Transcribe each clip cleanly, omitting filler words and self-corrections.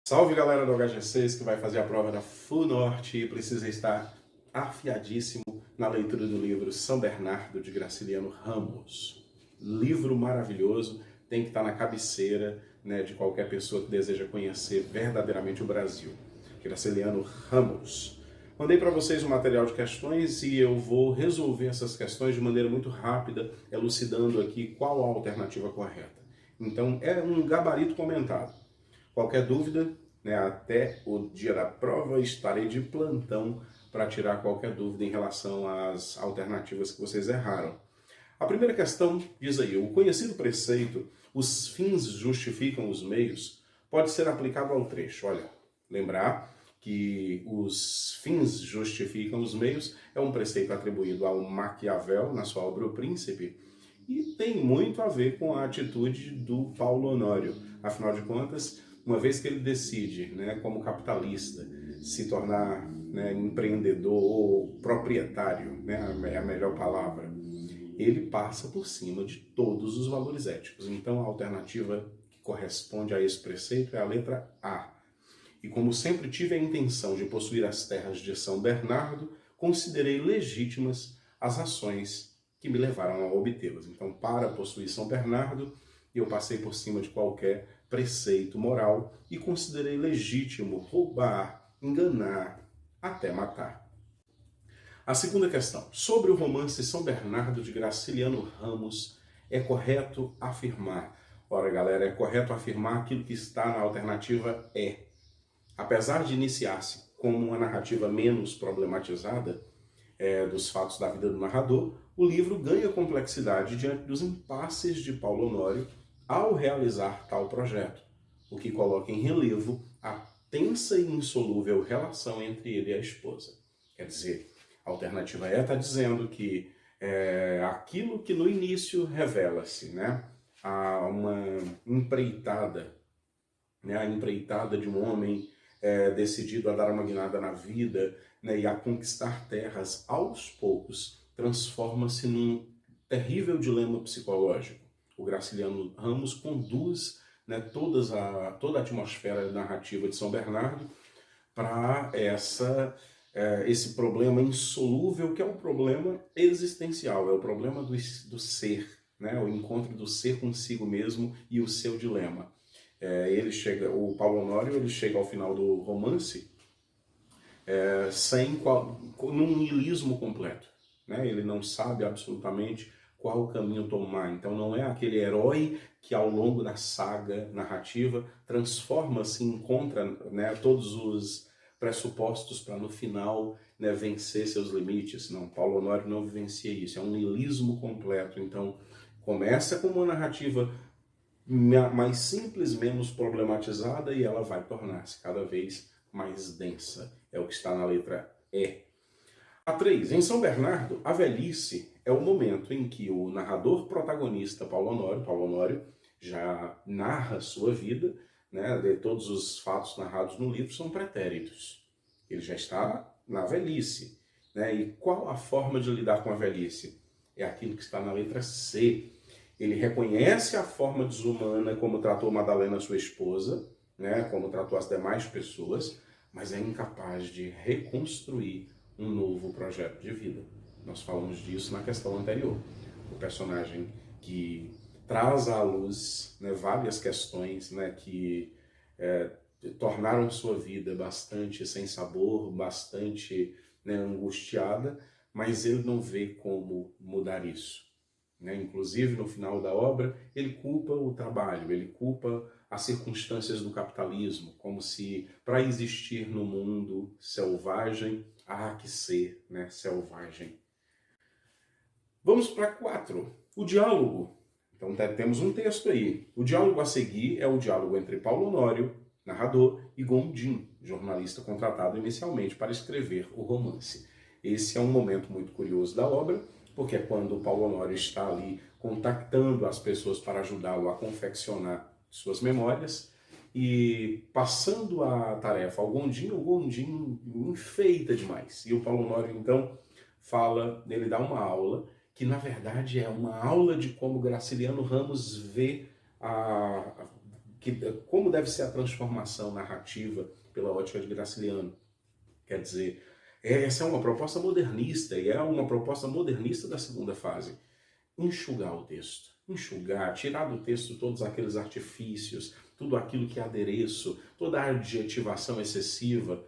Salve galera do HG6 que vai fazer a prova da FUNORTE e precisa estar afiadíssimo na leitura do livro São Bernardo de Graciliano Ramos. Livro maravilhoso, tem que estar na cabeceira, de qualquer pessoa que deseja conhecer verdadeiramente o Brasil. Graciliano Ramos. Mandei para vocês um material de questões e eu vou resolver essas questões de maneira muito rápida, elucidando aqui qual a alternativa correta. Então é um gabarito comentado. Qualquer dúvida, até o dia da prova estarei de plantão para tirar qualquer dúvida em relação às alternativas que vocês erraram. A primeira questão diz aí, o conhecido preceito, os fins justificam os meios, pode ser aplicado ao trecho. Olha, lembrar que os fins justificam os meios é um preceito atribuído ao Maquiavel na sua obra O Príncipe e tem muito a ver com a atitude do Paulo Honório. Afinal de contas, uma vez que ele decide, como capitalista, se tornar empreendedor ou proprietário, é a melhor palavra, ele passa por cima de todos os valores éticos. Então a alternativa que corresponde a esse preceito é a letra A. E como sempre tive a intenção de possuir as terras de São Bernardo, considerei legítimas as ações que me levaram a obtê-las. Então, para possuir São Bernardo, eu passei por cima de qualquer preceito moral e considerei legítimo roubar, enganar, até matar. A segunda questão. Sobre o romance São Bernardo de Graciliano Ramos, é correto afirmar? Ora, galera, é correto afirmar aquilo que está na alternativa E. Apesar de iniciar-se como uma narrativa menos problematizada dos fatos da vida do narrador, o livro ganha complexidade diante dos impasses de Paulo Honório ao realizar tal projeto, o que coloca em relevo a tensa e insolúvel relação entre ele e a esposa. Quer dizer, a alternativa E está dizendo que aquilo que no início revela-se, a uma empreitada, a empreitada de um homem decidido a dar uma guinada na vida e a conquistar terras, aos poucos transforma-se num terrível dilema psicológico. O Graciliano Ramos conduz toda a atmosfera narrativa de São Bernardo para esse problema insolúvel, que é um problema existencial, é o problema do ser, o encontro do ser consigo mesmo e o seu dilema. O Paulo Honório ele chega ao final do romance num niilismo completo. Ele não sabe absolutamente qual o caminho tomar. Então não é aquele herói que ao longo da saga narrativa transforma-se, encontra todos os pressupostos para no final vencer seus limites. Não, Paulo Honório não vivencia isso, é um niilismo completo. Então começa com uma narrativa mais simples, menos problematizada, e ela vai tornar-se cada vez mais densa. É o que está na letra E. A 3. Em São Bernardo, a velhice é o momento em que o narrador protagonista Paulo Honório já narra sua vida, de todos os fatos narrados no livro são pretéritos. Ele já está na velhice. E qual a forma de lidar com a velhice? É aquilo que está na letra C. Ele reconhece a forma desumana como tratou Madalena, sua esposa, como tratou as demais pessoas, mas é incapaz de reconstruir um novo projeto de vida. Nós falamos disso na questão anterior. O personagem que traz à luz várias questões que tornaram sua vida bastante sem sabor, bastante angustiada, mas ele não vê como mudar isso. Inclusive, no final da obra, ele culpa o trabalho, ele culpa as circunstâncias do capitalismo, como se, para existir no mundo selvagem, há que ser selvagem. Vamos para 4. O diálogo. Então, temos um texto aí. O diálogo a seguir é o diálogo entre Paulo Honório, narrador, e Gondim, jornalista contratado inicialmente para escrever o romance. Esse é um momento muito curioso da obra, porque é quando o Paulo Honório está ali contactando as pessoas para ajudá-lo a confeccionar suas memórias e passando a tarefa ao Gondim, o Gondim enfeita demais. E o Paulo Honório, então, ele dá uma aula, que na verdade é uma aula de como Graciliano Ramos vê como deve ser a transformação narrativa pela ótica de Graciliano. Quer dizer, essa é uma proposta modernista, e é uma proposta modernista da segunda fase. Enxugar o texto, enxugar, tirar do texto todos aqueles artifícios, tudo aquilo que é adereço, toda a adjetivação excessiva,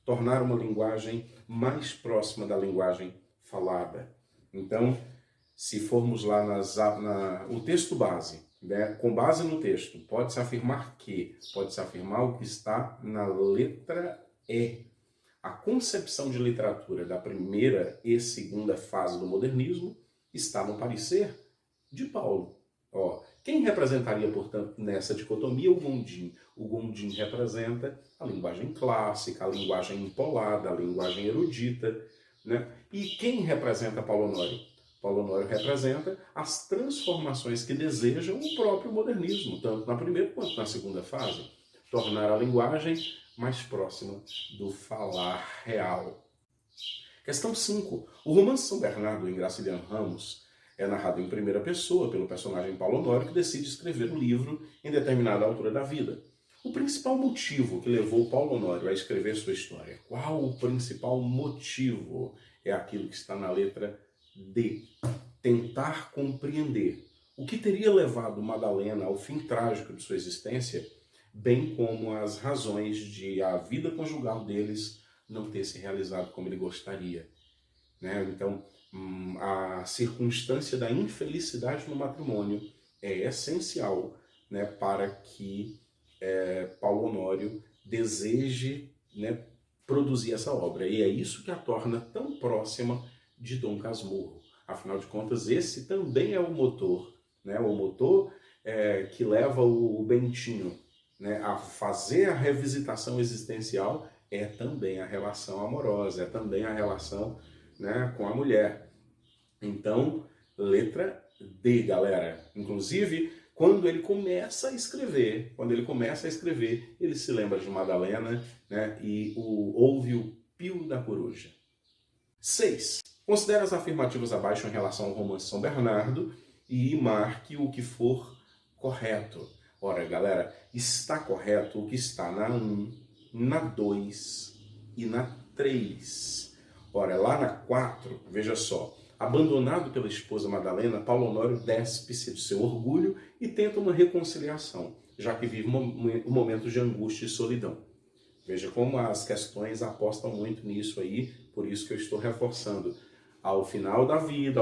tornar uma linguagem mais próxima da linguagem falada. Então, se formos lá o texto base, né, com base no texto, pode-se afirmar o que está na letra E. A concepção de literatura da primeira e segunda fase do modernismo está no parecer de Paulo. Quem representaria, portanto, nessa dicotomia? O Gondim. O Gondim representa a linguagem clássica, a linguagem empolada, a linguagem erudita, né? E quem representa Paulo Honório? Paulo Honório representa as transformações que desejam o próprio modernismo, tanto na primeira quanto na segunda fase. Tornar a linguagem mais próxima do falar real. Questão 5. O romance São Bernardo, em Graciliano Ramos, é narrado em primeira pessoa pelo personagem Paulo Honório, que decide escrever o livro em determinada altura da vida. O principal motivo que levou Paulo Honório a escrever sua história? Qual o principal motivo? É aquilo que está na letra D. Tentar compreender o que teria levado Madalena ao fim trágico de sua existência, bem como as razões de a vida conjugal deles não ter se realizado como ele gostaria. Né? Então, a circunstância da infelicidade no matrimônio é essencial, né, para que Paulo Honório deseje, né, produzir essa obra. E é isso que a torna tão próxima de Dom Casmurro. Afinal de contas, esse também é o motor, né, o motor que leva o Bentinho, né, a fazer a revisitação existencial. É também a relação amorosa, é também a relação, né, com a mulher. Então, letra D, galera. Inclusive, quando ele começa a escrever, ele se lembra de Madalena, né, e ouve o pio da coruja. 6. Considere as afirmativas abaixo em relação ao romance São Bernardo e marque o que for correto. Ora, galera, está correto o que está na 1, na 2 e na 3. Ora, lá na 4, veja só, abandonado pela esposa Madalena, Paulo Honório despe-se do seu orgulho e tenta uma reconciliação, já que vive um momento de angústia e solidão. Veja como as questões apostam muito nisso aí, por isso que eu estou reforçando. Ao final da vida,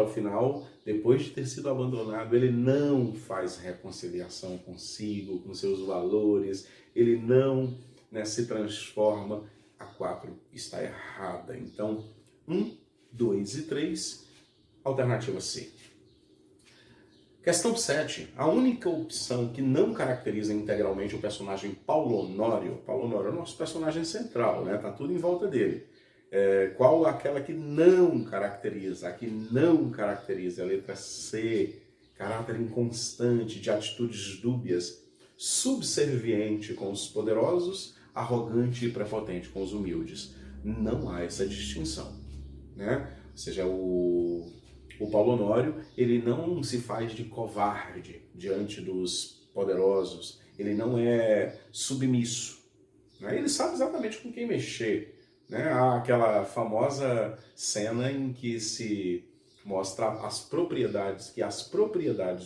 depois de ter sido abandonado, ele não faz reconciliação consigo, com seus valores, ele não, né, se transforma. A 4 está errada. Então, 1, 2 e 3, alternativa C. Questão 7. A única opção que não caracteriza integralmente o personagem Paulo Honório é o nosso personagem central, né? Tá tudo em volta dele. Qual aquela que não caracteriza? A que não caracteriza a letra C. Caráter inconstante, de atitudes dúbias, subserviente com os poderosos, arrogante e prepotente com os humildes. Não há essa distinção, né? Ou seja, o Paulo Honório, ele não se faz de covarde diante dos poderosos, ele não é submisso, né? Ele sabe exatamente com quem mexer, né? Há aquela famosa cena em que se mostra as propriedades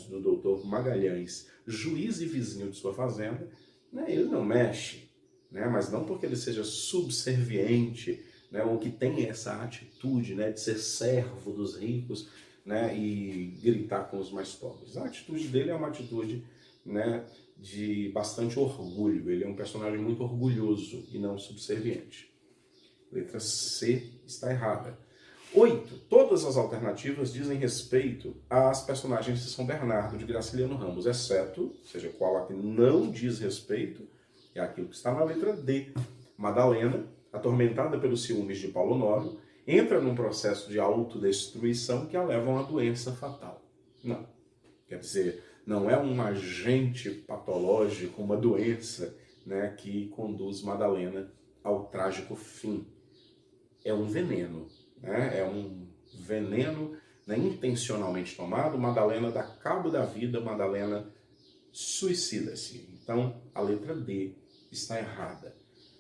do doutor Magalhães, juiz e vizinho de sua fazenda, né? Ele não mexe, né? Mas não porque ele seja subserviente, né? Ou que tem essa atitude, né, de ser servo dos ricos, né, e gritar com os mais pobres. A atitude dele é uma atitude, né, de bastante orgulho. Ele é um personagem muito orgulhoso e não subserviente. Letra C está errada. 8. Todas as alternativas dizem respeito às personagens de São Bernardo de Graciliano Ramos, exceto, ou seja, qual a que não diz respeito, é aquilo que está na letra D. Madalena, atormentada pelos ciúmes de Paulo Honório, entra num processo de autodestruição que a leva a uma doença fatal. Não. Quer dizer, não é um agente patológico, uma doença, né, que conduz Madalena ao trágico fim. É um veneno, né? É um veneno, né, intencionalmente tomado. Madalena dá cabo da vida, Madalena suicida-se. Então, a letra D está errada.